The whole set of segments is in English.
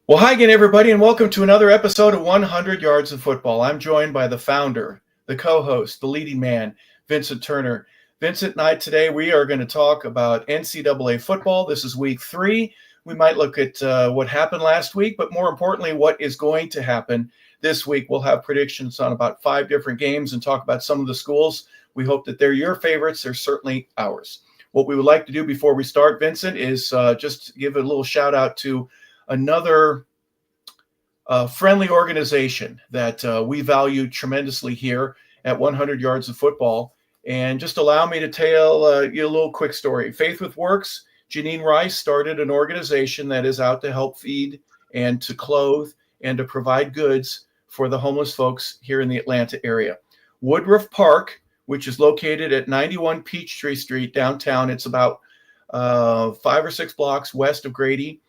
Well, hi again, everybody, and welcome to another episode of 100 Yards of Football. I'm joined by the founder, the co-host, the leading man, Vincent Turner. Vincent and I today, we are going to talk about NCAA football. This is week 3. We might look at what happened last week, but more importantly, what is going to happen this week. We'll have predictions on about 5 different games and talk about some of the schools. We hope that they're your favorites. They're certainly ours. What we would like to do before we start, Vincent, is just give a little shout out to another friendly organization that we value tremendously here at 100 Yards of Football. And just allow me to tell you a little quick story. Faith with Works, Janine Rice started an organization that is out to help feed and to clothe and to provide goods for the homeless folks here in the Atlanta area. Woodruff Park, which is located at 91 Peachtree Street downtown. It's about 5 or 6 blocks west of Grady.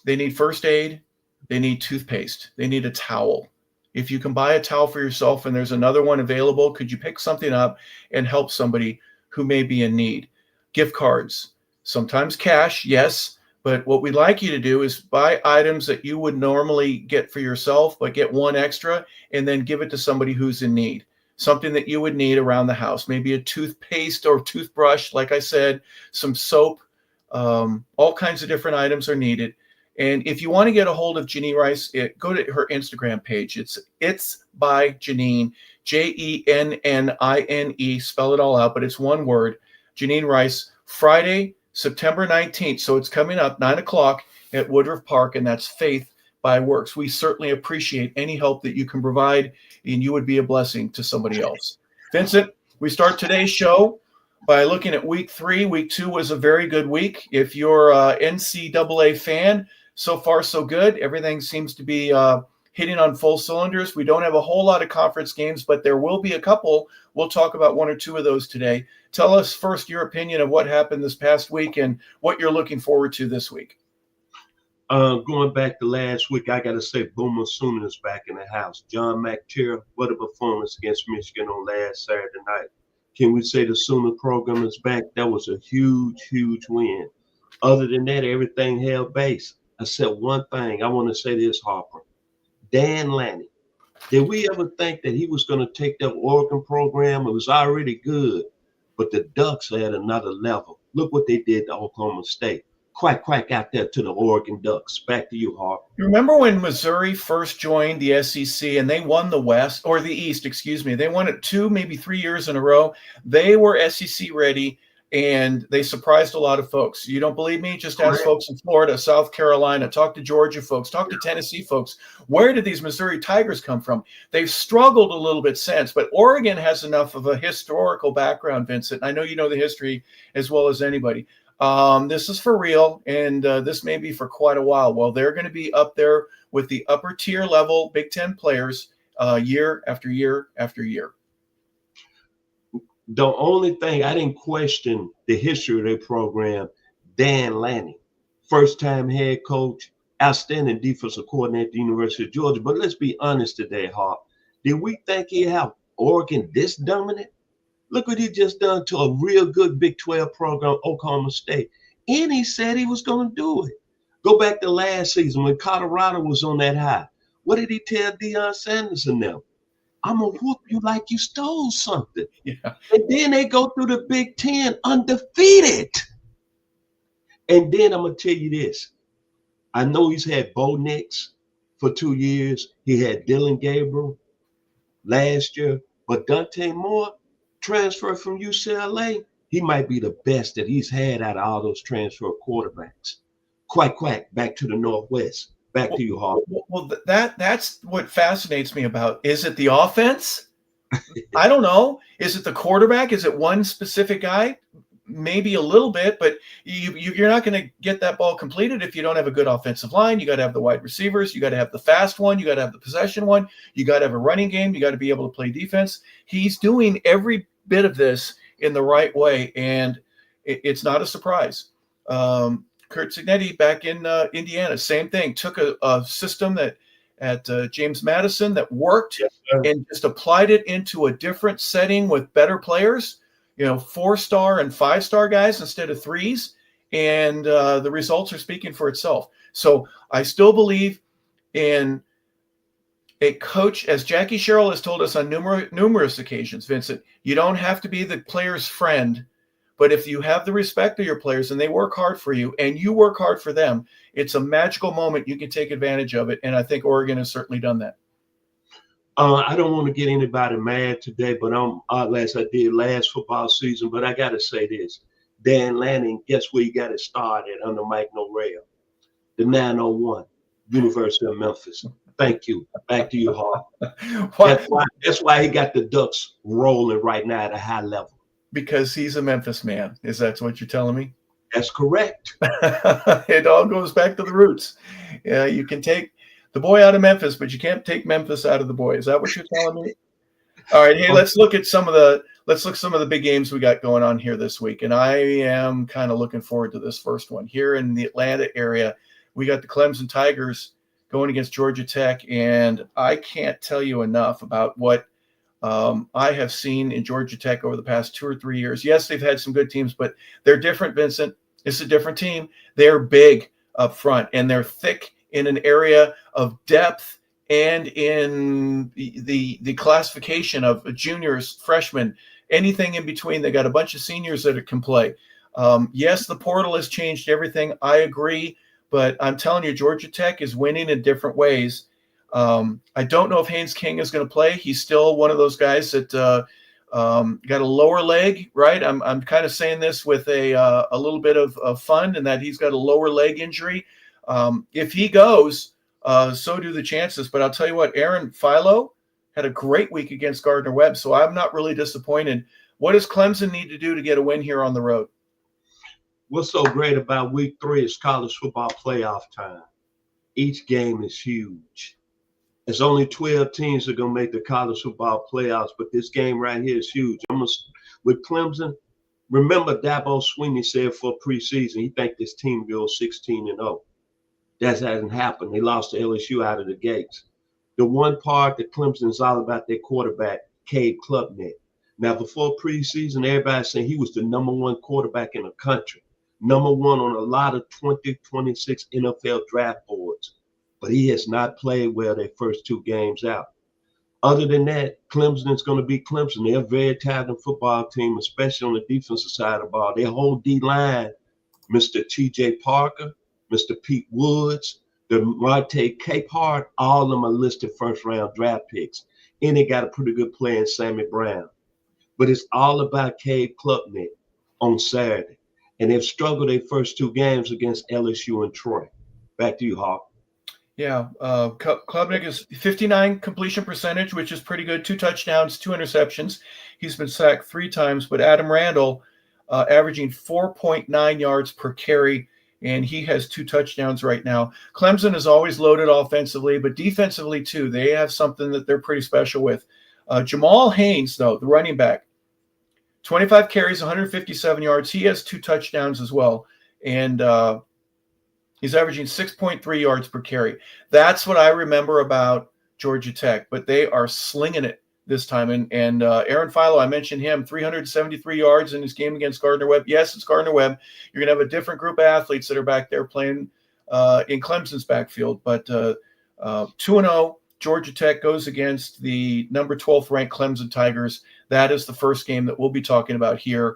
They need first aid. They need toothpaste. They need a towel. If you can buy a towel for yourself and there's another one available, could you pick something up and help somebody who may be in need? Gift cards, sometimes cash, yes. But what we'd like you to do is buy items that you would normally get for yourself, but get one extra and then give it to somebody who's in need. Something that you would need around the house, maybe a toothpaste or toothbrush, like I said, some soap, all kinds of different items are needed. And if you want to get a hold of Janine Rice, go to her Instagram page. It's by Janine, Jennine, spell it all out, but it's one word, Janine Rice, Friday, September 19th. So it's coming up 9 o'clock at Woodruff Park, and that's Faith by Works. We certainly appreciate any help that you can provide, and you would be a blessing to somebody else. Vincent, we start today's show by looking at week 3. Week 2 was a very good week. If you're an NCAA fan, so far, so good. Everything seems to be hitting on full cylinders. We don't have a whole lot of conference games, but there will be a couple. We'll talk about 1 or 2 of those today. Tell us first your opinion of what happened this past week and what you're looking forward to this week. Going back to last week, I got to say Boomer Sooner is back in the house. John McTiernan, what a performance against Michigan on last Saturday night. Can we say the Sooner program is back? That was a huge, huge win. Other than that, everything held base. I said one thing. I want to say this, Harper. Dan Lanning. Did we ever think that he was going to take that Oregon program? It was already good, but the Ducks are at another level. Look what they did to Oklahoma State. Quack, quack out there to the Oregon Ducks. Back to you, Harper. You remember when Missouri first joined the SEC and they won the West, or the East, excuse me. They won it 2, maybe 3 years in a row. They were SEC ready. And they surprised a lot of folks. You don't believe me? Just ask folks in Florida, South Carolina, talk to Georgia folks, talk to Tennessee folks. Where did these Missouri Tigers come from? They've struggled a little bit since, but Oregon has enough of a historical background, Vincent. I know you know the history as well as anybody. This is for real, and this may be for quite a while. Well, they're going to be up there with the upper tier level Big Ten players year after year after year. The only thing I didn't question the history of their program, Dan Lanning, first-time head coach, outstanding defensive coordinator at the University of Georgia. But let's be honest today, Hart. Did we think he'd have Oregon this dominant? Look what he just done to a real good Big 12 program, Oklahoma State. And he said he was going to do it. Go back to last season when Colorado was on that high. What did he tell Deion Sanders and them? I'm going to whoop you like you stole something. Yeah. And then they go through the Big Ten undefeated. And then I'm going to tell you this. I know he's had Bo Nix for 2 years. He had Dylan Gabriel last year. But Dante Moore transferred from UCLA. He might be the best that he's had out of all those transfer quarterbacks. Quack, quack, back to the Northwest. Back to you, Harper. Well, that's what fascinates me about. Is it the offense? I don't know. Is it the quarterback? Is it one specific guy? Maybe a little bit, but you're not going to get that ball completed if you don't have a good offensive line. You got to have the wide receivers. You got to have the fast one. You got to have the possession one. You got to have a running game. You got to be able to play defense. He's doing every bit of this in the right way, and it's not a surprise. Kurt Cignetti back in Indiana, same thing. Took a system that at James Madison that worked, yes, and just applied it into a different setting with better players, 4-star and 5-star guys instead of 3s. and the results are speaking for itself. So I still believe in a coach, as Jackie Sherrill has told us on numerous occasions, Vincent, you don't have to be the player's friend, but if you have the respect of your players and they work hard for you and you work hard for them, it's a magical moment. You can take advantage of it. And I think Oregon has certainly done that. I don't want to get anybody mad today, but I'm as I did last football season. But I got to say this. Dan Lanning, guess where you got it started under Mike Norrell? The 901, University of Memphis. Thank you. Back to you, Hart. That's why he got the Ducks rolling right now at a high level. Because he's a Memphis man. Is that what you're telling me? That's correct. It all goes back to the roots. Yeah, you can take the boy out of Memphis, but you can't take Memphis out of the boy. Is that what you're telling me? All right, hey, let's look some of the big games we got going on here this week. And I am kind of looking forward to this first one. Here in the Atlanta area, we got the Clemson Tigers going against Georgia Tech, and I can't tell you enough about what I have seen in Georgia Tech over the past 2 or 3 years. Yes, they've had some good teams, but they're different, Vincent. It's a different team. They're big up front, and they're thick in an area of depth and in the classification of juniors, freshmen, anything in between. They got a bunch of seniors that can play. Yes, the portal has changed everything. I agree, but I'm telling you, Georgia Tech is winning in different ways. I don't know if Haynes King is going to play. He's still one of those guys that got a lower leg, right? I'm kind of saying this with a little bit of fun, and that he's got a lower leg injury. If he goes, so do the chances. But I'll tell you what, Aaron Philo had a great week against Gardner-Webb, so I'm not really disappointed. What does Clemson need to do to get a win here on the road? What's so great about week 3 is college football playoff time. Each game is huge. There's only 12 teams that are going to make the college football playoffs, but this game right here is huge. With Clemson, remember Dabo Swinney said for preseason, he think this team goes 16-0. That hasn't happened. They lost to LSU out of the gates. The one part that Clemson is all about their quarterback, Cade Klubnik. Now, before preseason, everybody's saying he was the #1 quarterback in the country, #1 on a lot of 2026 NFL draft boards. But he has not played well their first 2 games out. Other than that, Clemson is going to be Clemson. They're a very talented football team, especially on the defensive side of the ball. Their whole D-line, Mr. T.J. Parker, Mr. Pete Woods, the Monte Capehart, all of them are listed first-round draft picks. And they got a pretty good player in Sammy Brown. But it's all about Cade Klubnik on Saturday. And they've struggled their first 2 games against LSU and Troy. Back to you, Harper. Yeah, Klubnik is 59 completion percentage, which is pretty good. 2 touchdowns, 2 interceptions. He's been sacked 3 times, but Adam Randall averaging 4.9 yards per carry, and he has 2 touchdowns right now. Clemson is always loaded offensively, but defensively too. They have something that they're pretty special with. Jamal Haynes, though, the running back, 25 carries, 157 yards. He has 2 touchdowns as well, and he's averaging 6.3 yards per carry. That's what I remember about Georgia Tech, but they are slinging it this time. And Aaron Philo, I mentioned him, 373 yards in his game against Gardner-Webb. Yes, it's Gardner-Webb. You're going to have a different group of athletes that are back there playing in Clemson's backfield. But 2-0, Georgia Tech goes against the number 12th ranked Clemson Tigers. That is the first game that we'll be talking about here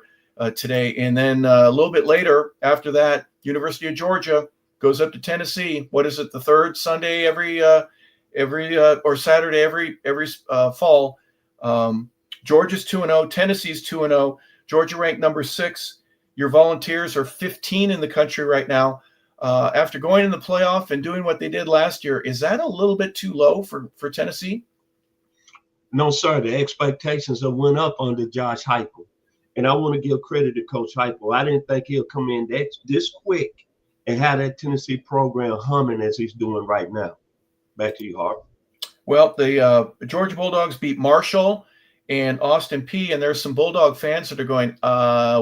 today. And then a little bit later, after that, University of Georgia goes up to Tennessee. What is it? The third Sunday every or Saturday every fall. Georgia's 2-0. Tennessee's 2-0. Georgia ranked number 6. Your Volunteers are 15 in the country right now. After going in the playoff and doing what they did last year, is that a little bit too low for Tennessee? No, sir. The expectations have went up under Josh Heupel, and I want to give credit to Coach Heupel. I didn't think he'll come in this quick and have that Tennessee program humming as he's doing right now. Back to you, Harper. Well, the Georgia Bulldogs beat Marshall and Austin Peay, and there's some Bulldog fans that are going,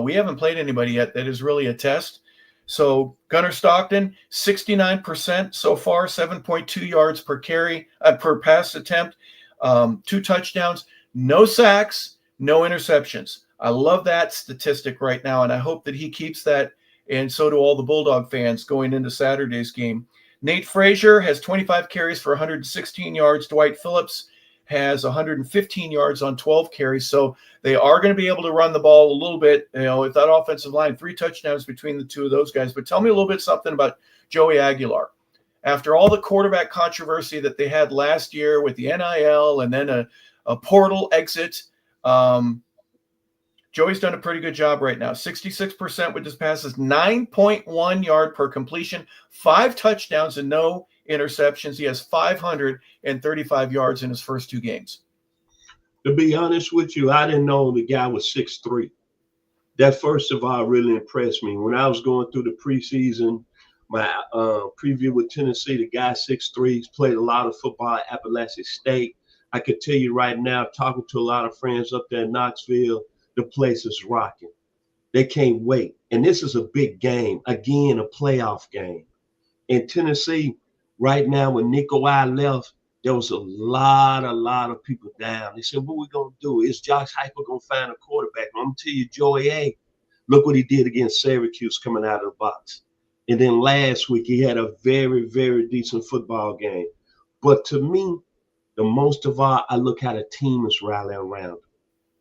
we haven't played anybody yet that is really a test. So Gunnar Stockton, 69% so far, 7.2 yards per carry, per pass attempt, 2 touchdowns, no sacks, no interceptions. I love that statistic right now, and I hope that he keeps that and so do all the Bulldog fans going into Saturday's game. Nate Frazier has 25 carries for 116 yards. Dwight Phillips has 115 yards on 12 carries. So they are going to be able to run the ball a little bit. With that offensive line, 3 touchdowns between the two of those guys. But tell me a little bit something about Joey Aguilar. After all the quarterback controversy that they had last year with the NIL and then a portal exit, Joey's done a pretty good job right now. 66% with his passes, 9.1 yard per completion, 5 touchdowns and no interceptions. He has 535 yards in his first 2 games. To be honest with you, I didn't know the guy was 6'3". That, first of all, really impressed me. When I was going through the preseason, my preview with Tennessee, the guy 6'3", he's played a lot of football at Appalachian State. I could tell you right now, talking to a lot of friends up there in Knoxville, the place is rocking. They can't wait. And this is a big game. Again, a playoff game. In Tennessee, right now, when Nico I left, there was a lot of people down. They said, what we going to do? Is Josh Harper going to find a quarterback? I'm going to tell you, Joey A., look what he did against Syracuse coming out of the box. And then last week, he had a very, very decent football game. But to me, the most of all, I look how the team is rallying around.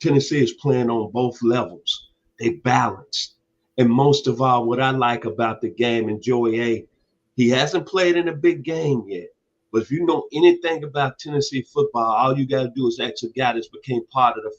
Tennessee is playing on both levels. They balanced. And most of all, what I like about the game, and Joey A., he hasn't played in a big game yet. But if you know anything about Tennessee football, all you got to do is ask a guy that's became part of the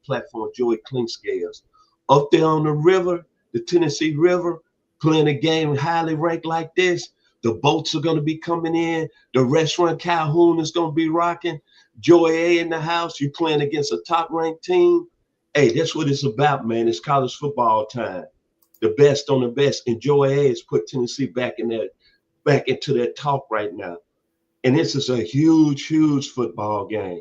platform Joey Clinkscales. Up there on the river, the Tennessee River, playing a game highly ranked like this, the boats are going to be coming in. The restaurant Calhoun is going to be rocking. Joey A. in the house, you playing against a top-ranked team. Hey, that's what it's about, man. It's college football time. The best on the best. And Joey A. has put Tennessee back into that talk right now. And this is a huge, huge football game.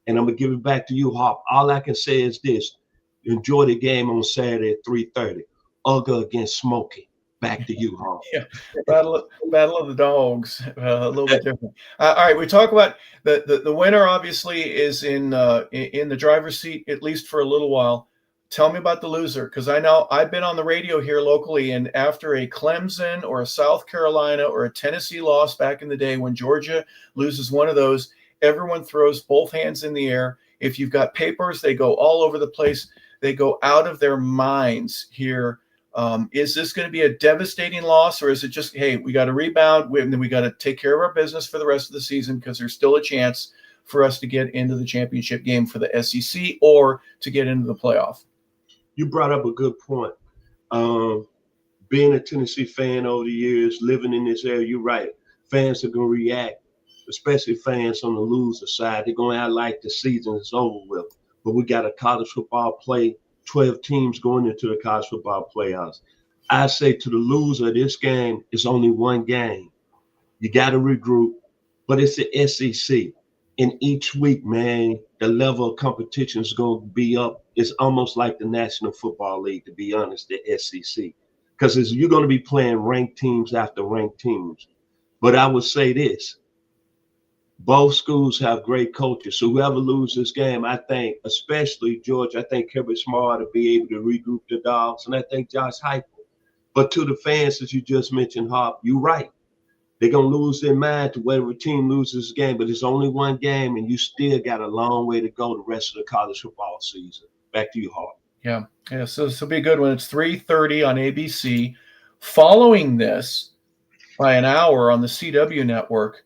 And I'm going to give it back to you, Harp. All I can say is this. Enjoy the game on Saturday at 3:30. Uga against Smokey. Back to you, Harp. Yeah, battle of the dogs, a little bit different. All right, we talk about the winner. Obviously, is in the driver's seat at least for a little while. Tell me about the loser, because I know I've been on the radio here locally, and after a Clemson or a South Carolina or a Tennessee loss back in the day, when Georgia loses one of those, everyone throws both hands in the air. If you've got papers, they go all over the place. They go out of their minds here. Is this going to be a devastating loss, or is it just, hey, we got to rebound, we got to take care of our business for the rest of the season because there's still a chance for us to get into the championship game for the SEC or to get into the playoff? You brought up a good point. Being a Tennessee fan over the years, living in this area, you're right. Fans are going to react, especially fans on the loser side. They're going to act like the season is over with. But we got a college football play, 12 teams going into the college football playoffs. I say to the loser of this game, it's only one game. You got to regroup, but it's the SEC. And each week, man, the level of competition is going to be up. It's almost like the National Football League, to be honest, the SEC. Because you're going to be playing ranked teams after ranked teams. But I would say this. Both schools have great coaches. So whoever loses this game, I think, especially Georgia, I think Kirby Smart will be able to regroup the dogs. And I think Josh Heupel. But to the fans, as you just mentioned, Harp, you're right. They're going to lose their mind to whatever team loses this game. But it's only one game, and you still got a long way to go the rest of the college football season. Back to you, Harp. Yeah. So this will be a good one. It's 3:30 on ABC. Following this by an hour on the CW network,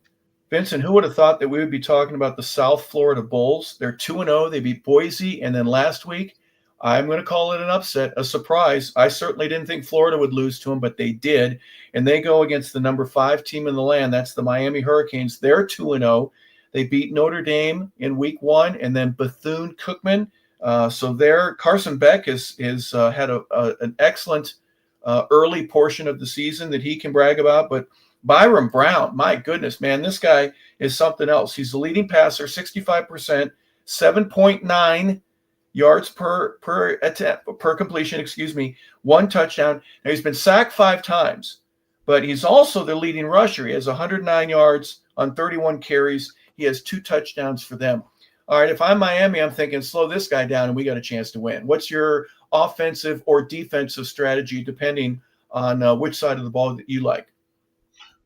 Vincent, who would have thought that we would be talking about the South Florida Bulls? They're 2-0. They beat Boise. And then last week, I'm going to call it an upset, a surprise. I certainly didn't think Florida would lose to them, but they did. And they go against the number 5 team in the land. That's the Miami Hurricanes. They're 2-0. They beat Notre Dame in week 1, and then Bethune-Cookman. So there, Carson Beck has had an excellent early portion of the season that he can brag about. But Byron Brown, my goodness, man, this guy is something else. He's the leading passer, 65%, 7.9 yards per completion, 1 touchdown. Now, he's been sacked 5 times, but he's also the leading rusher. He has 109 yards on 31 carries. He has 2 touchdowns for them. All right, if I'm Miami, I'm thinking, slow this guy down and we got a chance to win. What's your offensive or defensive strategy depending on which side of the ball that you like.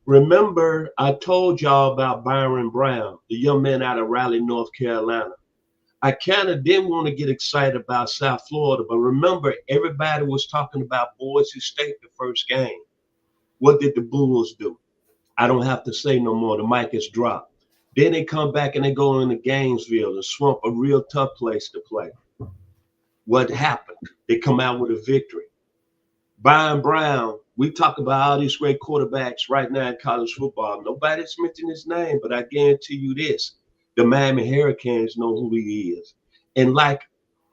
Remember, I told y'all about Byron Brown, the young man out of Raleigh, North Carolina. I kind of didn't want to get excited about South Florida, but remember, everybody was talking about Boise State the first game. What did the Bulls do? I don't have to say no more. The mic is dropped. Then they come back and they go into Gainesville, the Swamp, a real tough place to play. What happened? They come out with a victory. Byron Brown, we talk about all these great quarterbacks right now in college football. Nobody's mentioned his name, but I guarantee you this. The Miami Hurricanes know who he is. And like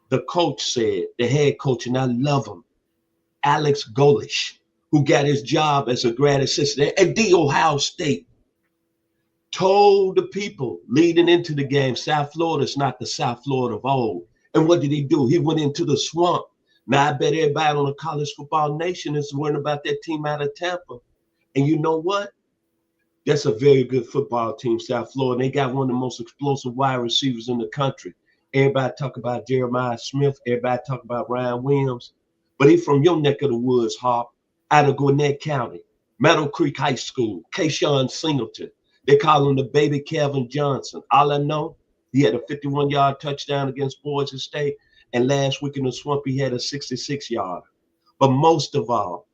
the coach said, the head coach, and I love him, Alex Golish, who got his job as a grad assistant at The Ohio State, told the people leading into the game, South Florida is not the South Florida of old. And what did he do? He went into the swamp. Now, I bet everybody on the college football nation is worrying about that team out of Tampa. And you know what? That's a very good football team, South Florida. They got one of the most explosive wide receivers in the country. Everybody talk about Jeremiah Smith. Everybody talk about Ryan Williams. But he's from your neck of the woods, Harp, out of Gwinnett County, Meadow Creek High School, Kayshawn Singleton. They call him the baby Calvin Johnson. All I know, he had a 51-yard touchdown against Boise State. And last week in the swamp, he had a 66-yarder. But most of all,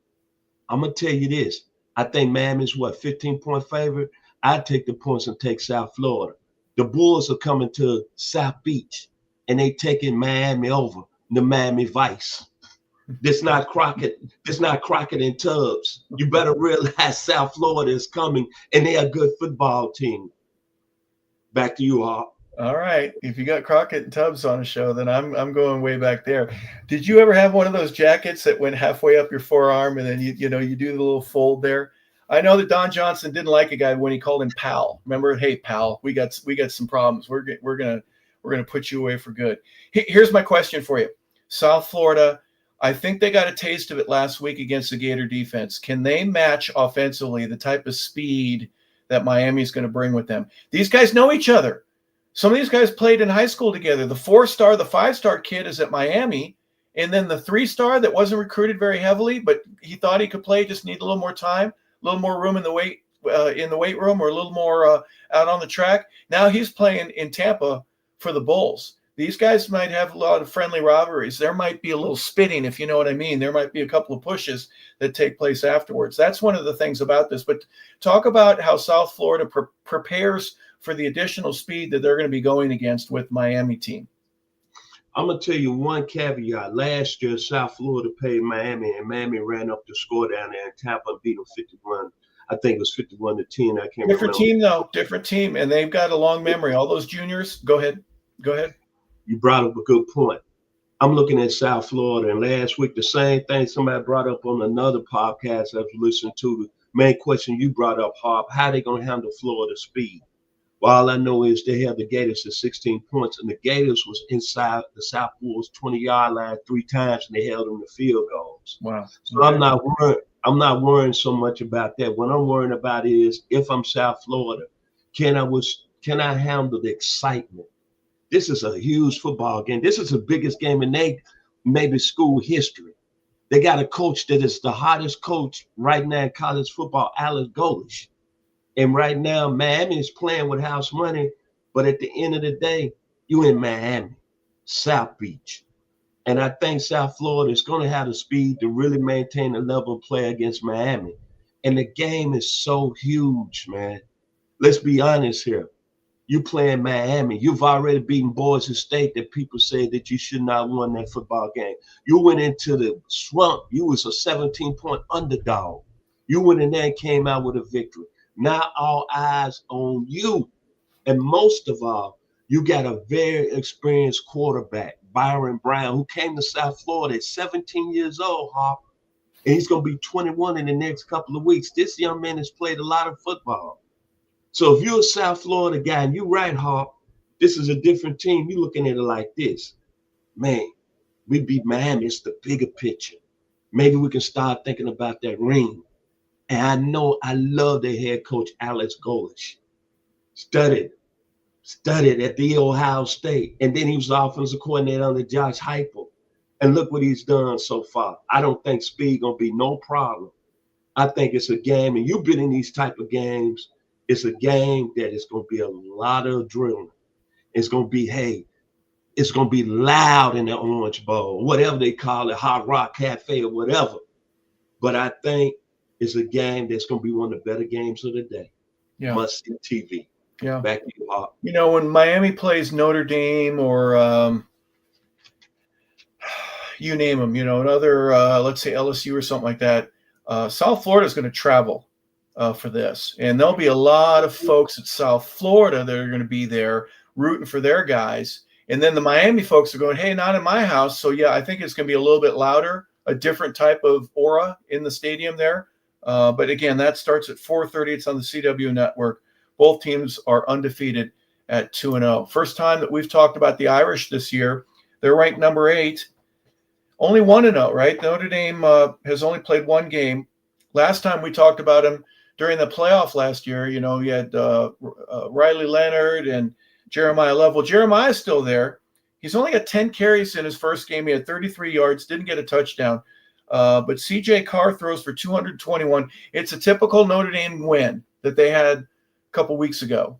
I'm going to tell you this. I think Miami's 15-point favorite. I'd take the points and take South Florida. The Bulls are coming to South Beach, and they taking Miami over, the Miami Vice. This not Crockett. This not Crockett and Tubbs. You better realize South Florida is coming, and they're a good football team. Back to you, Hart. All right. If you got Crockett and Tubbs on a show, then I'm going way back there. Did you ever have one of those jackets that went halfway up your forearm and then you do the little fold there? I know that Don Johnson didn't like a guy when he called him pal. Remember, hey pal, we got some problems. We're gonna put you away for good. Here's my question for you. South Florida, I think they got a taste of it last week against the Gator defense. Can they match offensively the type of speed that Miami's going to bring with them? These guys know each other. Some of these guys played in high school together. The 4-star, the 5-star kid is at Miami. And then the 3-star that wasn't recruited very heavily, but he thought he could play, just need a little more time, a little more room in the weight room, or a little more out on the track. Now he's playing in Tampa for the Bulls. These guys might have a lot of friendly rivalries. There might be a little spitting, if you know what I mean. There might be a couple of pushes that take place afterwards. That's one of the things about this. But talk about how South Florida prepares for the additional speed that they're going to be going against with Miami team. I'm going to tell you one caveat. Last year, South Florida played Miami, and Miami ran up the score down there in Tampa and beat them 51. I think it was 51-10. I can't remember. Different team, though. Different team. And they've got a long memory. All those juniors. Go ahead. You brought up a good point. I'm looking at South Florida, and last week, the same thing somebody brought up on another podcast I was listening to. The main question you brought up, Harp, how they going to handle Florida speed? Well, all I know is they have the Gators at 16 points, and the Gators was inside the South Bulls 20-yard line 3 times, and they held them to field goals. Wow. So okay. I'm not worrying so much about that. What I'm worrying about is if I'm South Florida, can I handle the excitement? This is a huge football game. This is the biggest game in maybe school history. They got a coach that is the hottest coach right now in college football, Alex Golish. And right now, Miami is playing with house money. But at the end of the day, you in Miami, South Beach. And I think South Florida is going to have the speed to really maintain a level of play against Miami. And the game is so huge, man. Let's be honest here. You playing Miami. You've already beaten Boise State that people say that you should not have won that football game. You went into the swamp. You was a 17-point underdog. You went in there and came out with a victory. Now all eyes on you. And most of all, you got a very experienced quarterback, Byron Brown, who came to South Florida at 17 years old, Harper. And he's going to be 21 in the next couple of weeks. This young man has played a lot of football. So if you're a South Florida guy, and you're right, Harp, this is a different team. You're looking at it like this. Man, we beat Miami. It's the bigger picture. Maybe we can start thinking about that ring. And I know I love their head coach, Alex Golish. Studied at the Ohio State. And then he was the offensive coordinator under Josh Harper. And look what he's done so far. I don't think speed gonna be no problem. I think it's a game, and you've been in these type of games. It's a game that is gonna be a lot of adrenaline. It's gonna be, hey, it's gonna be loud in the Orange Bowl, whatever they call it, Hard Rock Cafe or whatever. But I think it's a game that's gonna be one of the better games of the day. Yeah. Must see TV. Yeah. Back to you, Harper. You know, when Miami plays Notre Dame or you name them, you know, another, let's say LSU or something like that, South Florida is going to travel for this. And there'll be a lot of folks at South Florida that are going to be there rooting for their guys. And then the Miami folks are going, hey, not in my house. So, yeah, I think it's going to be a little bit louder, a different type of aura in the stadium there. But, again, that starts at 4:30. It's on the CW network. Both teams are undefeated at 2-0. First time that we've talked about the Irish this year. They're ranked number 8. Only 1-0, right? Notre Dame has only played one game. Last time we talked about him during the playoff last year, you know, you had Riley Leonard and Jeremiah Love. Well, Jeremiah's still there. He's only got 10 carries in his first game. He had 33 yards, didn't get a touchdown. But C.J. Carr throws for 221. It's a typical Notre Dame win that they had a couple weeks ago.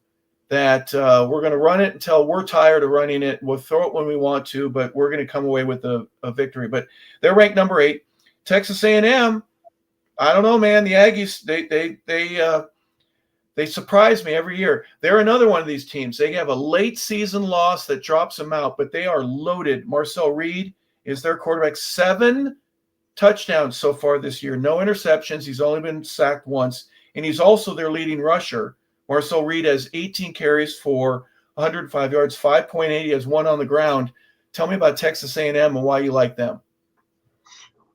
That we're going to run it until we're tired of running it. We'll throw it when we want to, but we're going to come away with a victory. But they're ranked number 8. Texas A&M, I don't know, man. The Aggies, they surprise me every year. They're another one of these teams. They have a late season loss that drops them out, but they are loaded. Marcel Reed is their quarterback. 7 touchdowns so far this year. No interceptions. He's only been sacked once, and he's also their leading rusher. Marcel Reed has 18 carries for 105 yards, 5.8. He has 1 on the ground. Tell me about Texas A&M and why you like them.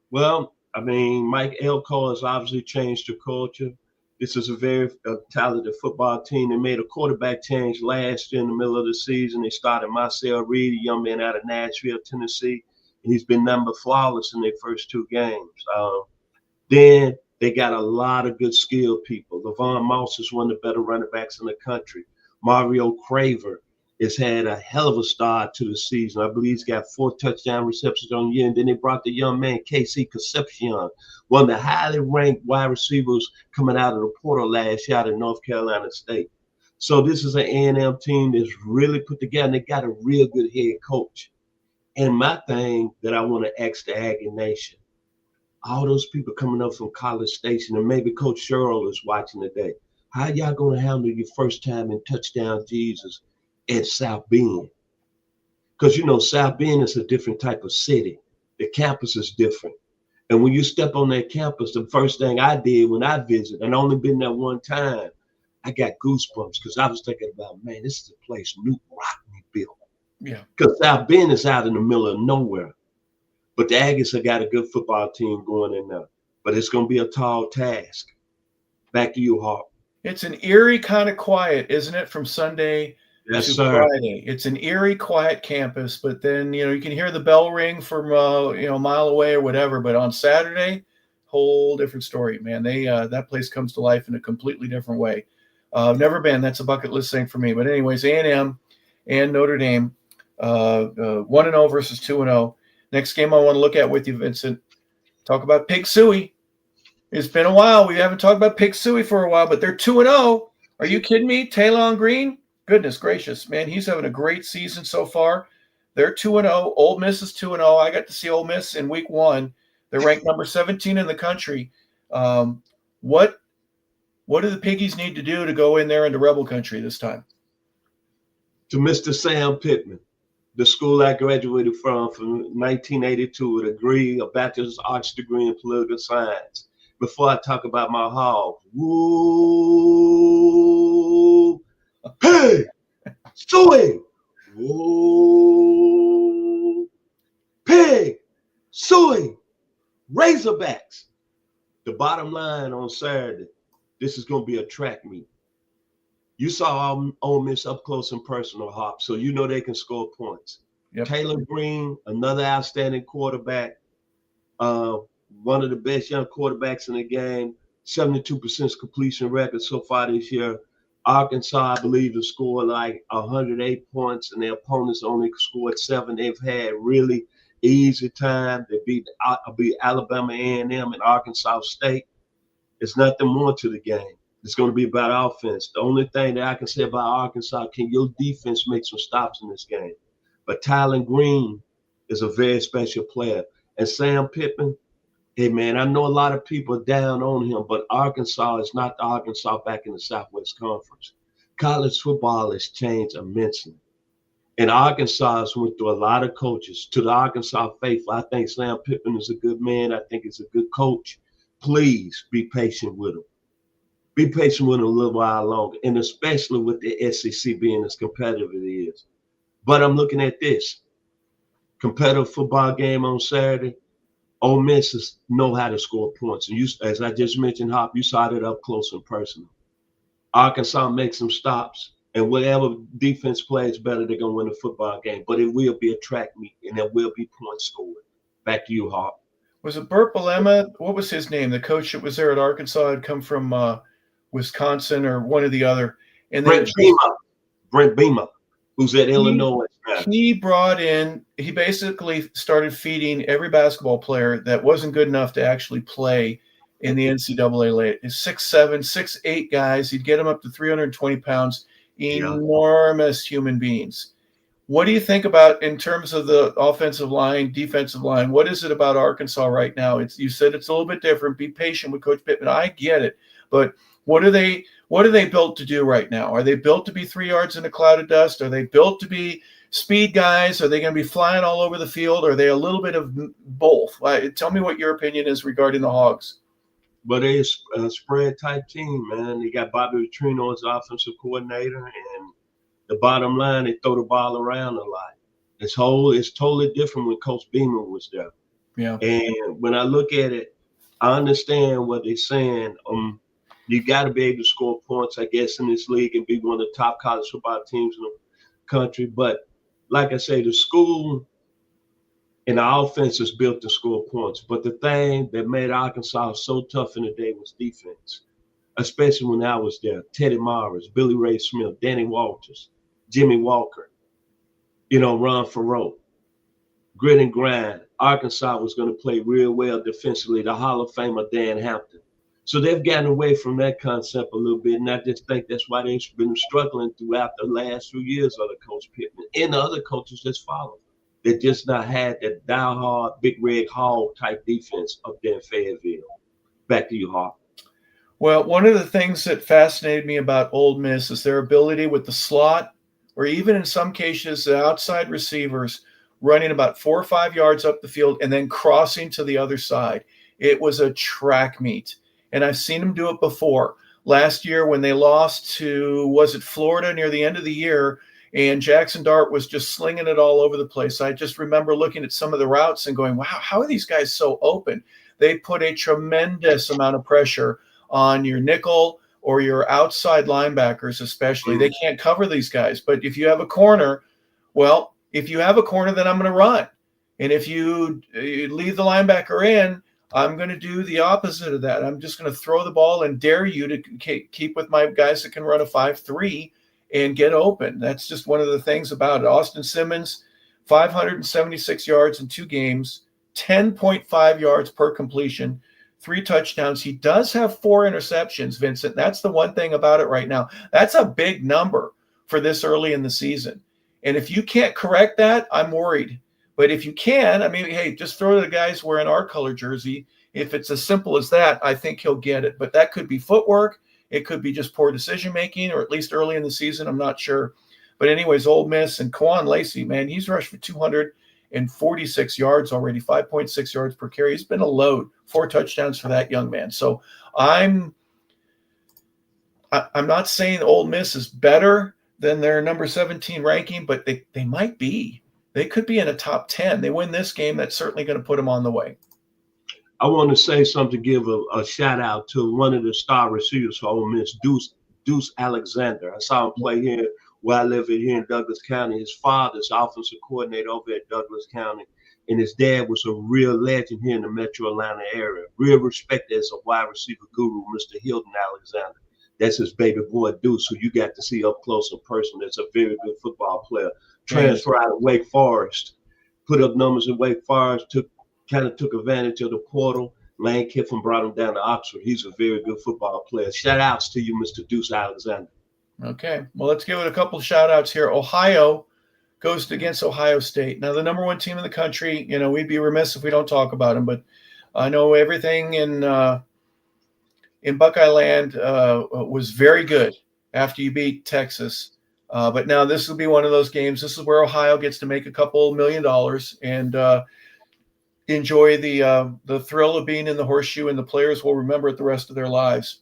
Well, I mean, Mike Elko has obviously changed the culture. This is a very talented football team. They made a quarterback change last year in the middle of the season. They started Marcel Reed, a young man out of Nashville, Tennessee, and he's been number flawless in their first 2 games. Then they got a lot of good skilled people. Levon Moss is one of the better running backs in the country. Mario Craver has had a hell of a start to the season. I believe he's got 4 touchdown receptions on the year. And then they brought the young man, KC Concepcion, one of the highly ranked wide receivers coming out of the portal last year out of North Carolina State. So this is an A&M team that's really put together, and they got a real good head coach. And my thing that I want to ask the Aggie Nation, all those people coming up from College Station, and maybe Coach Sherrill is watching today. How y'all going to handle your first time in Touchdown Jesus at South Bend? Because, you know, South Bend is a different type of city. The campus is different. And when you step on that campus, the first thing I did when I visited, and I only been there one time, I got goosebumps because I was thinking about, man, this is a place Newt Rockne built. Yeah. Because South Bend is out in the middle of nowhere. But the Aggies have got a good football team going in there. But it's going to be a tall task. Back to you, Harp. It's an eerie kind of quiet, isn't it, from Sunday Yes, to sir. Friday? It's an eerie, quiet campus, but then, you know, you can hear the bell ring from, you know, a mile away or whatever. But on Saturday, whole different story, man. That place comes to life in a completely different way. Never been. That's a bucket list thing for me. But anyways, A&M and Notre Dame, 1-0 versus 2-0. Next game I want to look at with you, Vincent, talk about Pig Suey. It's been a while. We haven't talked about Pig Suey for a while, but they're 2-0. Are you kidding me? Taylon Green? Goodness gracious, man. He's having a great season so far. They're 2-0. Ole Miss is 2-0. I got to see Ole Miss in week 1. They're ranked number 17 in the country. What do the Piggies need to do to go in there into Rebel country this time? To Mr. Sam Pittman, the school I graduated from 1982 with a bachelor's arts degree in political science. Before I talk about my hogs, woo, hey, suey, woo, pig, suey, Razorbacks. The bottom line on Saturday, this is going to be a track meet. You saw Ole Miss up close and personal, Hop, so you know they can score points. Yep. Taylor Green, another outstanding quarterback, one of the best young quarterbacks in the game, 72% completion record so far this year. Arkansas, I believe, has scored like 108 points, and their opponents only scored 7. They've had really easy time. They beat Alabama A&M and Arkansas State. It's nothing more to the game. It's going to be about offense. The only thing that I can say about Arkansas, can your defense make some stops in this game? But Tylen Green is a very special player. And Sam Pittman, hey, man, I know a lot of people are down on him, but Arkansas is not the Arkansas back in the Southwest Conference. College football has changed immensely. And Arkansas has went through a lot of coaches. To the Arkansas faithful, I think Sam Pittman is a good man. I think he's a good coach. Please be patient with him. Be patient with him a little while longer, and especially with the SEC being as competitive as it is. But I'm looking at this. Competitive football game on Saturday. Ole Miss know how to score points. And you, as I just mentioned, Hop, you saw it up close and personal. Arkansas makes some stops, and whatever defense plays better, they're going to win the football game. But it will be a track meet, and there will be points scored. Back to you, Hop. Was it Burt Balema? What was his name? The coach that was there at Arkansas had come from Wisconsin or one or the other. And Brent Beamer, who's at Illinois. He basically started feeding every basketball player that wasn't good enough to actually play in the NCAA late. It's 6'7", 6'8" guys. He'd get them up to 320 pounds, enormous human beings. What do you think about in terms of the offensive line, defensive line? What is it about Arkansas right now? You said it's a little bit different. Be patient with Coach Pittman. I get it. But what are they built to do right now? Are they built to be 3 yards in a cloud of dust? Are they built to be speed guys? Are they going to be flying all over the field? Are they a little bit of both? Tell me what your opinion is regarding the Hogs. But they're a spread type team, man. They got Bobby Petrino as offensive coordinator, and the bottom line, they throw the ball around a lot. It's totally different when Coach Beamer was there. Yeah. And when I look at it, I understand what they're saying. You got to be able to score points, I guess, in this league and be one of the top college football teams in the country. But like I say, the school and the offense is built to score points. But the thing that made Arkansas so tough in the day was defense, especially when I was there. Teddy Morris, Billy Ray Smith, Danny Walters, Jimmy Walker, Ron Farrow. Grit and grind. Arkansas was going to play real well defensively. The Hall of Famer Dan Hampton. So they've gotten away from that concept a little bit, and I just think that's why they've been struggling throughout the last few years under Coach Pittman and the other coaches that's followed. They just not had that die-hard, Big Red Hall type defense up there in Fayetteville. Back to you, Harper. Well, one of the things that fascinated me about Ole Miss is their ability with the slot, or even in some cases, the outside receivers running about 4 or 5 yards up the field and then crossing to the other side. It was a track meet. And I've seen them do it before. Last year when they lost to, was it Florida near the end of the year, and Jackson Dart was just slinging it all over the place. I just remember looking at some of the routes and going, wow, how are these guys so open? They put a tremendous amount of pressure on your nickel or your outside linebackers especially. They can't cover these guys. But if you have a corner, then I'm going to run. And if you leave the linebacker in, I'm going to do the opposite of that. I'm just going to throw the ball and dare you to keep with my guys that can run a 5-3 and get open. That's just one of the things about it. Austin Simmons, 576 yards in 2 games, 10.5 yards per completion, 3 touchdowns. He does have 4 interceptions, Vincent. That's the one thing about it right now. That's a big number for this early in the season. And if you can't correct that, I'm worried. But if you can, hey, just throw to the guys wearing our color jersey. If it's as simple as that, I think he'll get it. But that could be footwork. It could be just poor decision-making, or at least early in the season. I'm not sure. But anyways, Ole Miss and Quan Lacey, man, he's rushed for 246 yards already, 5.6 yards per carry. He's been a load, 4 touchdowns for that young man. So I'm not saying Ole Miss is better than their number 17 ranking, but they might be. They could be in a top 10. They win this game, that's certainly going to put them on the way. I want to say something, give a shout out to one of the star receivers for Ole Miss, Deuce Alexander. I saw him play here where I live here in Douglas County. His father's offensive coordinator over at Douglas County, and his dad was a real legend here in the Metro Atlanta area. Real respected as a wide receiver guru, Mr. Hilton Alexander. That's his baby boy, Deuce, who you got to see up close in person. That's a very good football player. Transfer out of Wake Forest, put up numbers in Wake Forest, took advantage of the portal. Lane Kiffin brought him down to Oxford. He's a very good football player. Shout outs to you, Mr. Deuce Alexander. Okay, well, let's give it a couple of shout outs here. Ohio goes against Ohio State. Now, the number one team in the country, we'd be remiss if we don't talk about them, but I know everything in Buckeye Land was very good after you beat Texas. But now this will be one of those games. This is where Ohio gets to make a couple $1 million and enjoy the thrill of being in the horseshoe, and the players will remember it the rest of their lives.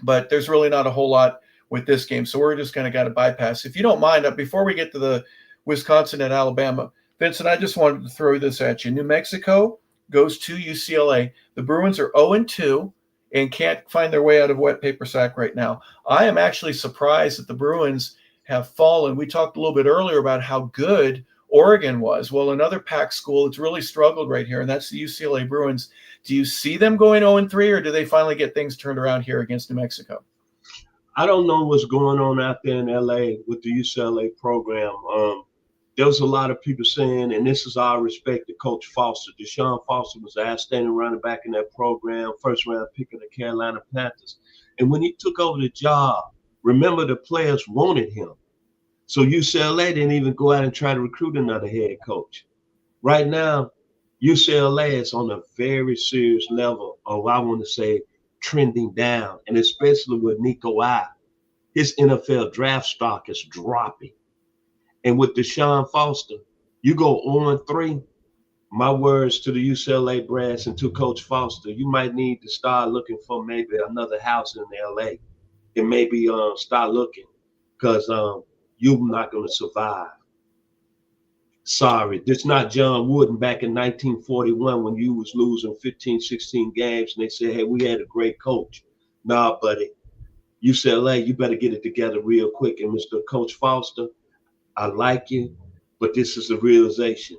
But there's really not a whole lot with this game, so we're just kind of got to bypass. If you don't mind, before we get to the Wisconsin at Alabama, Vincent, I just wanted to throw this at you. New Mexico goes to UCLA. The Bruins are 0-2 and can't find their way out of wet paper sack right now. I am actually surprised that the Bruins have fallen. We talked a little bit earlier about how good Oregon was. Well, another Pac school that's really struggled right here, and that's the UCLA Bruins. Do you see them going 0-3, or do they finally get things turned around here against New Mexico? I don't know what's going on out there in LA with the UCLA program. There was a lot of people saying, and this is all respect to Coach Foster. Deshaun Foster was an outstanding running back in that program, first round pick of the Carolina Panthers. And when he took over the job, remember the players wanted him. So UCLA didn't even go out and try to recruit another head coach. Right now, UCLA is on a very serious level of, I want to say, trending down, and especially with Nico I. His NFL draft stock is dropping. And with Deshaun Foster, you go 0-3. My words to the UCLA brass and to Coach Foster, you might need to start looking for maybe another house in LA and maybe start looking, because you're not going to survive. Sorry, this not John Wooden back in 1941 when you was losing 15, 16 games and they said, hey, we had a great coach. Nah, buddy, UCLA, you better get it together real quick. And Mr. Coach Foster, I like you, but this is the realization.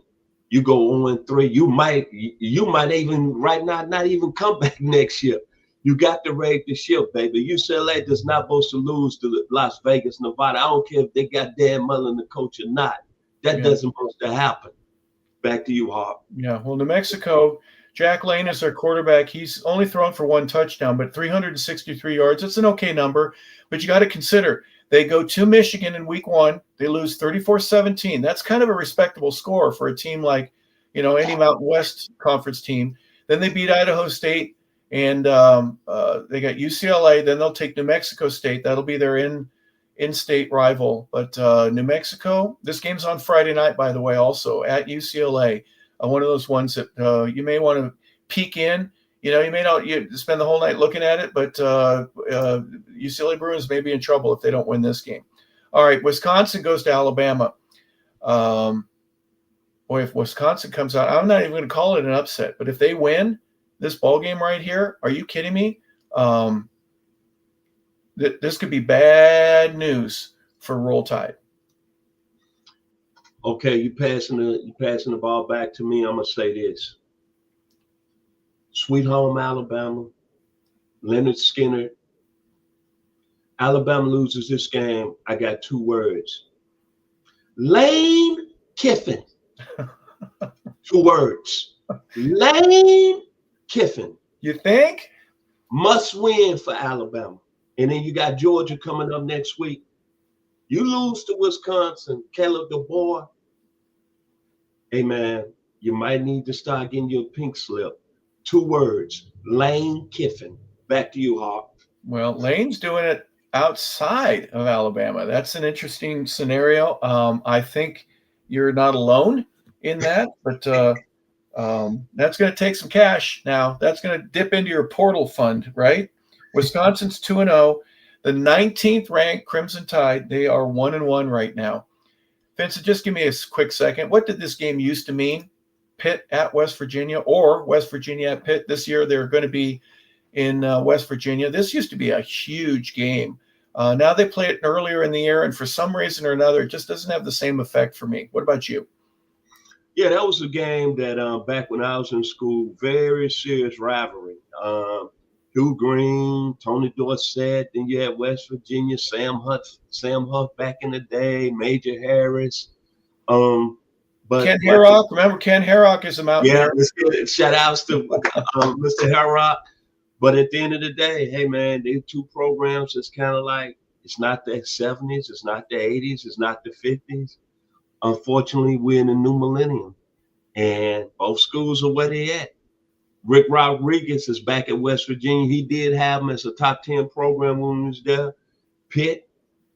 You go 0-3, you might even right now not even come back next year. You got to raise the ship, baby. UCLA does not supposed to lose to Las Vegas, Nevada. I don't care if they got Dan Mullen the coach or not. That doesn't supposed to happen. Back to you, Harper. Yeah, well, New Mexico, Jack Lane is their quarterback. He's only thrown for one touchdown, but 363 yards. It's an okay number, but you got to consider they go to Michigan in week 1. They lose 34-17. That's kind of a respectable score for a team like, any Mountain West Conference team. Then they beat Idaho State, and they got UCLA. Then they'll take New Mexico State. That'll be their in-state rival. But New Mexico, this game's on Friday night, by the way, also at UCLA. One of those ones that you may want to peek in. You may not spend the whole night looking at it, but UCLA Bruins may be in trouble if they don't win this game. All right, Wisconsin goes to Alabama. Boy, if Wisconsin comes out, I'm not even going to call it an upset, but if they win this ball game right here, are you kidding me? This could be bad news for Roll Tide. Okay, you passing the ball back to me. I'm gonna say this. Sweet home Alabama, Leonard Skinner. Alabama loses this game. I got 2 words. Lane Kiffin. 2 words. Lane Kiffin. You think? Must win for Alabama. And then you got Georgia coming up next week. You lose to Wisconsin, Caleb DeBoer. Hey, man, you might need to start getting your pink slip. 2 words, Lane Kiffin. Back to you, Hawk. Well, Lane's doing it outside of Alabama. That's an interesting scenario. I think you're not alone in that, but that's going to take some cash now. That's going to dip into your portal fund, right? Wisconsin's 2-0. The 19th ranked Crimson Tide, they are 1-1 right now. Vincent, just give me a quick second. What did this game used to mean? Pitt at West Virginia, or West Virginia at Pitt. This year they're going to be in West Virginia. This used to be a huge game. Now they play it earlier in the year, and for some reason or another, it just doesn't have the same effect for me. What about you? Yeah, that was a game that back when I was in school, very serious rivalry. Hugh Green, Tony Dorsett, then you had West Virginia, Sam Huff back in the day, Major Harris. Ken Herrock, remember Ken Herrock is a Mountaineer. Yeah, let's get it. Shout outs to Mr. Herrock. But at the end of the day, hey man, they two programs. It's kind of like it's not the 70s, it's not the 80s, it's not the 50s. Unfortunately, we're in the new millennium, and both schools are where they at. Rick Rodriguez is back at West Virginia. He did have him as a top 10 program when he was there. Pitt,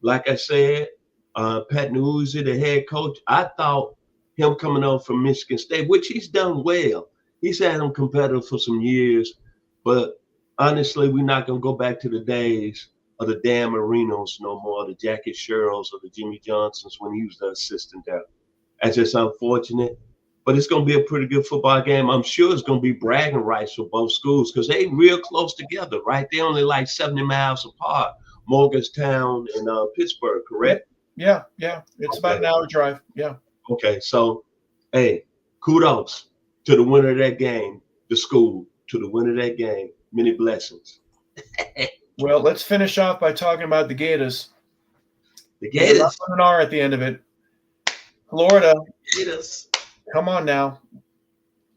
like I said, Pat Nuzzi, the head coach. I thought him coming over from Michigan State, which he's done well. He's had him competitive for some years, but honestly, we're not going to go back to the days of the Dan Marinos no more, the Jackie Sherrills or the Jimmy Johnsons when he was the assistant there. That's just unfortunate. But it's going to be a pretty good football game. I'm sure it's going to be bragging rights for both schools because they real close together, right? They're only like 70 miles apart, Morgantown and Pittsburgh, correct? Yeah. It's about an hour drive. Yeah. Okay, so, hey, kudos to the winner of that game, the school, to the winner of that game. Many blessings. Well, let's finish off by talking about the Gators. The Gators. Not with an R at the end of it. Florida. Gators. Come on now.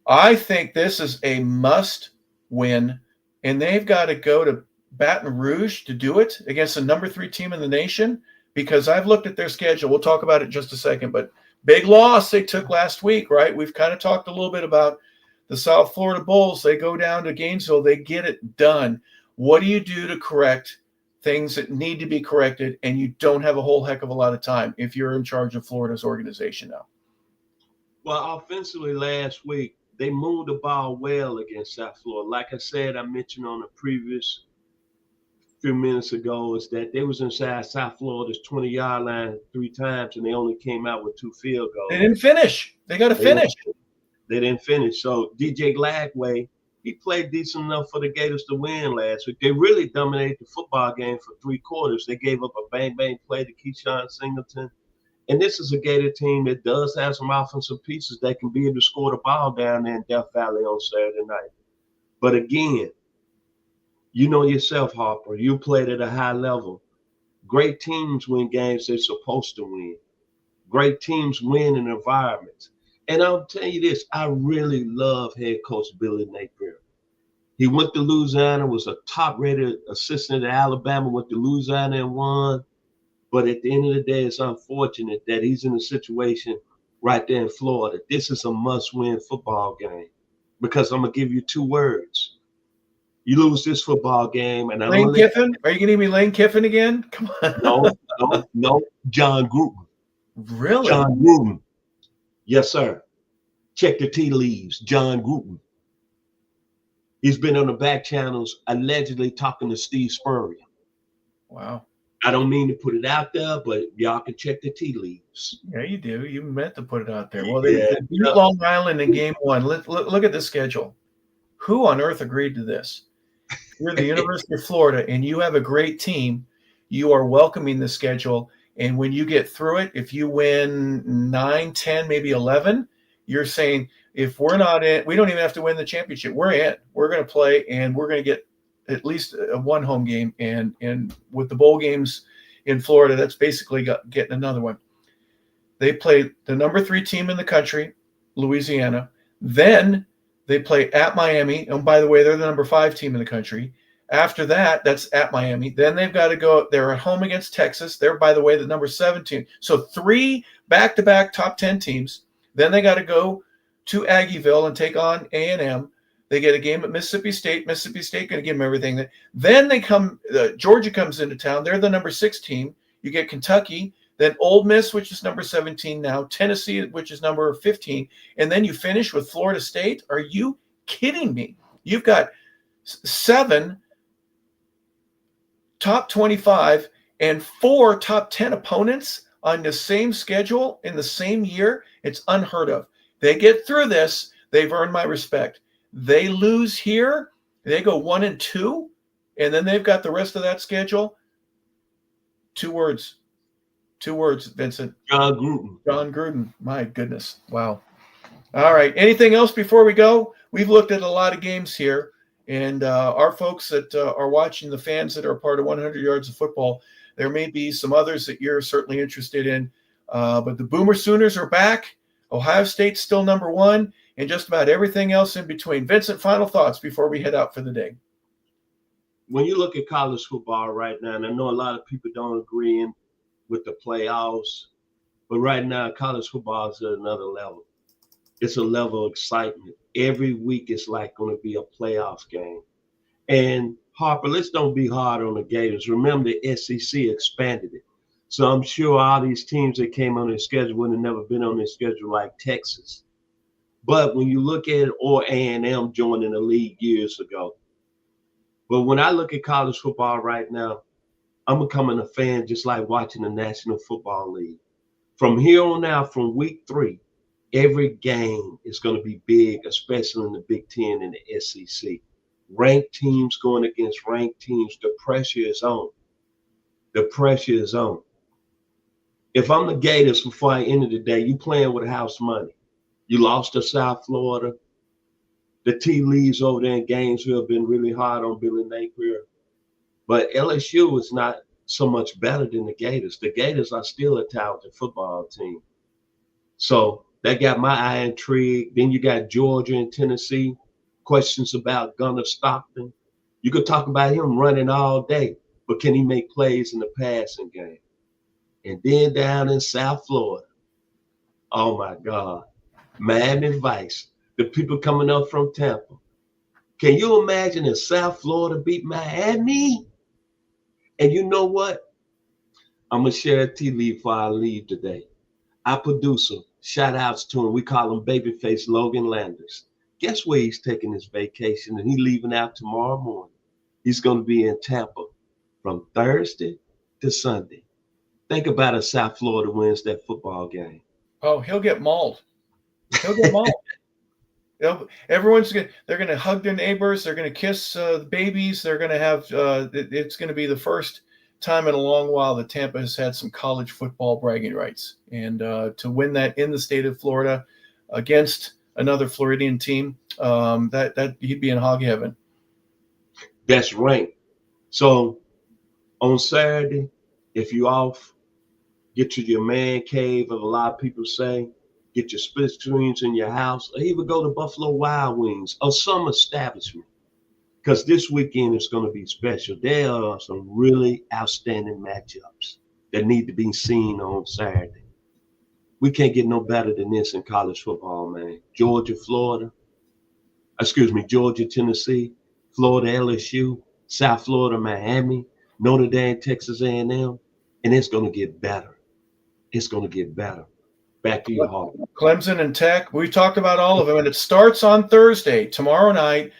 I think this is a must win, and they've got to go to Baton Rouge to do it against the number 3 team in the nation because I've looked at their schedule. We'll talk about it in just a second, but big loss they took last week, right? We've kind of talked a little bit about the South Florida Bulls. They go down to Gainesville. They get it done. What do you do to correct things that need to be corrected and you don't have a whole heck of a lot of time if you're in charge of Florida's organization now? Well, offensively last week, they moved the ball well against South Florida. Like I said, I mentioned on the previous few minutes ago, is that they was inside South Florida's 20-yard line 3 times, and they only came out with 2 field goals. They didn't finish. They got to finish. They didn't finish. So DJ Gladway, he played decent enough for the Gators to win last week. They really dominated the football game for 3 quarters. They gave up a bang-bang play to Keyshawn Singleton. And this is a Gator team that does have some offensive pieces that can be able to score the ball down there in Death Valley on Saturday night. But again, you know yourself, Harper. You played at a high level. Great teams win games they're supposed to win. Great teams win in environments. And I'll tell you this, I really love head coach Billy Napier. He went to Louisiana, was a top-rated assistant at Alabama, went to Louisiana and won. But at the end of the day, it's unfortunate that he's in a situation right there in Florida. This is a must-win football game because I'm going to give you 2 words. You lose this football game. And Lane Kiffin? Are you going to give me Lane Kiffin again? Come on. No. John Gruden. Really? John Gruden. Yes, sir. Check the tea leaves. John Gruden. He's been on the back channels allegedly talking to Steve Spurrier. Wow. I don't mean to put it out there, but y'all can check the tea leaves. Yeah, you do. You meant to put it out there. Well, they beat Long Island in game 1. Look at the schedule. Who on earth agreed to this? You're the University of Florida, and you have a great team. You are welcoming the schedule. And when you get through it, if you win 9, 10, maybe 11, you're saying, if we're not in, we don't even have to win the championship. We're in. We're going to play, and we're going to get at least one home game. And with the bowl games in Florida, that's basically getting another one. They play the number 3 team in the country, Louisiana. Then they play at Miami. And by the way, they're the number 5 team in the country. After that, that's at Miami. Then they've got to go. They're at home against Texas. They're, by the way, the number 7 team. So 3 back-to-back top 10 teams. Then they got to go to Aggieville and take on A&M. They get a game at Mississippi State. Mississippi State going to give them everything. Then they come. Georgia comes into town. They're the number 6 team. You get Kentucky. Then Ole Miss, which is number 17 now. Tennessee, which is number 15. And then you finish with Florida State. Are you kidding me? You've got 7 top 25 and 4 top 10 opponents on the same schedule in the same year. It's unheard of. They get through this. They've earned my respect. They lose here. They go 1-2, and then they've got the rest of that schedule. 2 words. 2 words, Vincent. John Gruden. John Gruden. My goodness. Wow. All right. Anything else before we go? We've looked at a lot of games here, and our folks that are watching, the fans that are part of 100 Yards of Football, there may be some others that you're certainly interested in. But the Boomer Sooners are back. Ohio State's still number one, and just about everything else in between. Vincent, final thoughts before we head out for the day. When you look at college football right now, and I know a lot of people don't agree with the playoffs, but right now college football is at another level. It's a level of excitement. Every week it's like going to be a playoff game. And Harper, let's don't be hard on the Gators. Remember, the SEC expanded it. So I'm sure all these teams that came on their schedule would have never been on their schedule, like Texas. But when you look at it, or A&M joining the league years ago. But when I look at college football right now, I'm becoming a fan just like watching the National Football League. From here on out, from week 3, every game is going to be big, especially in the Big Ten and the SEC. Ranked teams going against ranked teams. The pressure is on. The pressure is on. If I'm the Gators before I enter the day, you playing with house money. You lost to South Florida. The tea leaves over there in Gainesville have been really hard on Billy Napier. But LSU is not so much better than the Gators. The Gators are still a talented football team. So that got my eye intrigued. Then you got Georgia and Tennessee. Questions about Gunnar Stockton. You could talk about him running all day, but can he make plays in the passing game? And then down in South Florida, oh my God, Miami Vice, the people coming up from Tampa. Can you imagine if South Florida beat Miami? And you know what? I'm going to share a tea leaf before I leave today. Our producer, shout outs to him. We call him Babyface Logan Landers. Guess where he's taking his vacation, and he's leaving out tomorrow morning. He's going to be in Tampa from Thursday to Sunday. Think about if South Florida wins that football game. Oh, he'll get mauled. He'll get mauled. They're going to hug their neighbors. They're going to kiss the babies. They're going to have, it's going to be the first time in a long while that Tampa has had some college football bragging rights. And to win that in the state of Florida against another Floridian team, that he'd be in hog heaven. That's right. So on Saturday, if you off, get to your man cave, as a lot of people say, get your split screens in your house, or even go to Buffalo Wild Wings or some establishment. Because this weekend is going to be special. There are some really outstanding matchups that need to be seen on Saturday. We can't get no better than this in college football, man. Georgia, Tennessee, Florida, LSU, South Florida, Miami, Notre Dame, Texas A&M, and it's going to get better. It's going to get better. Back to you, Harper. Clemson and Tech, we talked about all of them, and it starts on Thursday, tomorrow night.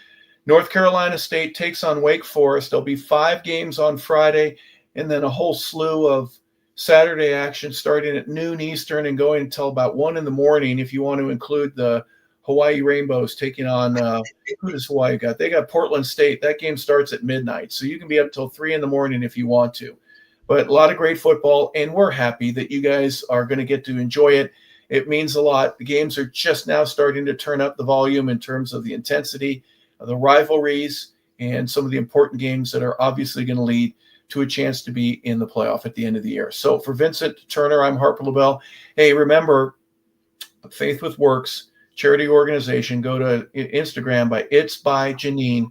North Carolina State takes on Wake Forest. There'll be 5 games on Friday, and then a whole slew of Saturday action starting at noon Eastern and going until about 1 in the morning if you want to include the Hawaii Rainbows taking on who does Hawaii got? They got Portland State. That game starts at midnight, so you can be up till 3 in the morning if you want to. But a lot of great football, and we're happy that you guys are going to get to enjoy it. It means a lot. The games are just now starting to turn up the volume in terms of the intensity, the rivalries, and some of the important games that are obviously going to lead to a chance to be in the playoff at the end of the year. So for Vincent Turner, I'm Harper LaBelle. Hey, remember, Faith with Works, charity organization. Go to Instagram by It's by Janine.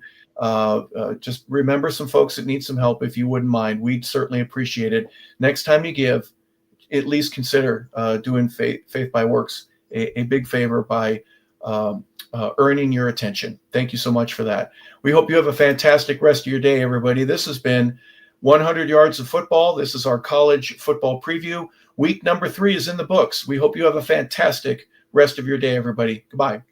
Just remember some folks that need some help if you wouldn't mind. We'd certainly appreciate it. Next time you give, at least consider doing Faith by Works a big favor by earning your attention. Thank you so much for that. We hope you have a fantastic rest of your day, everybody. This has been 100 Yards of Football. This is our college football preview. Week number 3 is in the books. We hope you have a fantastic rest of your day, everybody. Goodbye.